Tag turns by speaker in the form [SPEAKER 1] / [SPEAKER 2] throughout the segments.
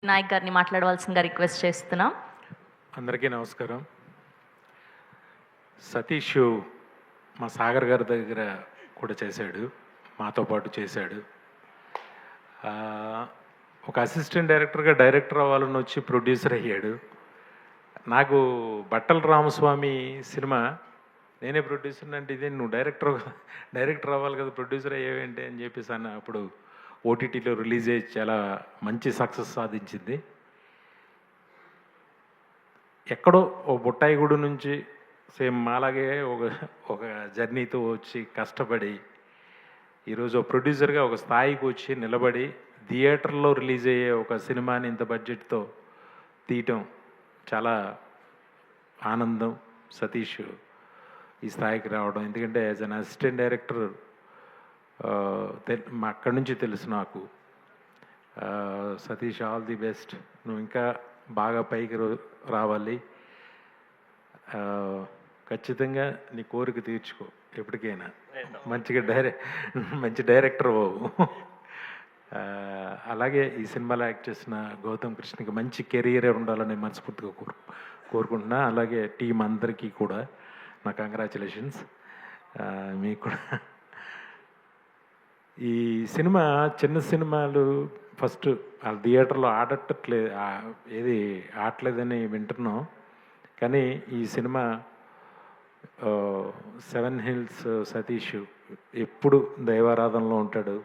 [SPEAKER 1] నాయక్ గారిని మాట్లాడవలసిందిగా రిక్వెస్ట్ చేస్తున్నాం.
[SPEAKER 2] అందరికీ నమస్కారం. సతీష్ మా సాగర్ గారి దగ్గర కూడా చేశాడు, మాతో పాటు చేశాడు. ఒక అసిస్టెంట్ డైరెక్టర్గా డైరెక్టర్ అవ్వాలని వచ్చి ప్రొడ్యూసర్ అయ్యాడు. నాకు బట్టల రామస్వామి సినిమా నేనే ప్రొడ్యూసర్ అంటే ఇదే నువ్వు డైరెక్టర్ అవ్వాలి కదా, ప్రొడ్యూసర్ అయ్యేవేంటి అని చెప్పేసి అన్న. అప్పుడు ఓటీటీలో రిలీజ్ అయ్యి చాలా మంచి సక్సెస్ సాధించింది. ఎక్కడో ఓ బుట్టాయిగూడు నుంచి సేమ్ అలాగే ఒక జర్నీతో వచ్చి కష్టపడి ఈరోజు ప్రొడ్యూసర్గా ఒక స్థాయికి వచ్చి నిలబడి థియేటర్లో రిలీజ్ అయ్యే ఒక సినిమాని ఇంత బడ్జెట్తో తీయటం చాలా ఆనందం. సతీష్ ఈ స్థాయికి రావడం, ఎందుకంటే యాజ్ అన్ అసిస్టెంట్ డైరెక్టర్ అక్కడి నుంచి తెలుసు నాకు. Satish, all the best. నువ్వు ఇంకా బాగా పైకి రావాలి. ఖచ్చితంగా నీ కోరిక తీర్చుకో ఎప్పటికైనా. మంచి డైరెక్టర్ బాబు. అలాగే ఈ సినిమాలో యాక్ట్ చేసిన గౌతమ్ కృష్ణకి మంచి కెరీర్ ఉండాలని మనస్ఫూర్తిగా కోరుకుంటున్నా. అలాగే టీం అందరికీ కూడా నా కంగ్రాచులేషన్స్. మీకు కూడా ఈ సినిమా చిన్న సినిమాలు ఫస్ట్ వాళ్ళ థియేటర్లో ఆడట్లేదని వింటున్నాం. కానీ ఈ సినిమా 7 హిల్స్ సతీష్ ఎప్పుడు దైవారాధనలో ఉంటాడు.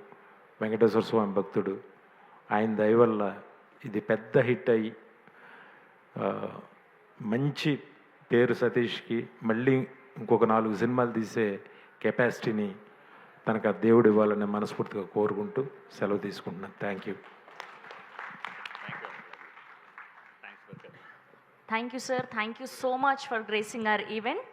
[SPEAKER 2] వెంకటేశ్వర స్వామి భక్తుడు. ఆయన దయ వల్ల ఇది పెద్ద హిట్ అయ్యి మంచి పేరు సతీష్కి మళ్ళీ ఇంకొక 4 సినిమాలు తీసే కెపాసిటీని తనకు ఆ దేవుడు ఇవ్వాలని మనస్ఫూర్తిగా కోరుకుంటూ సెలవు తీసుకుంటున్నాను. Thank you.
[SPEAKER 1] Thank you, sir. Thank you so much for gracing our event.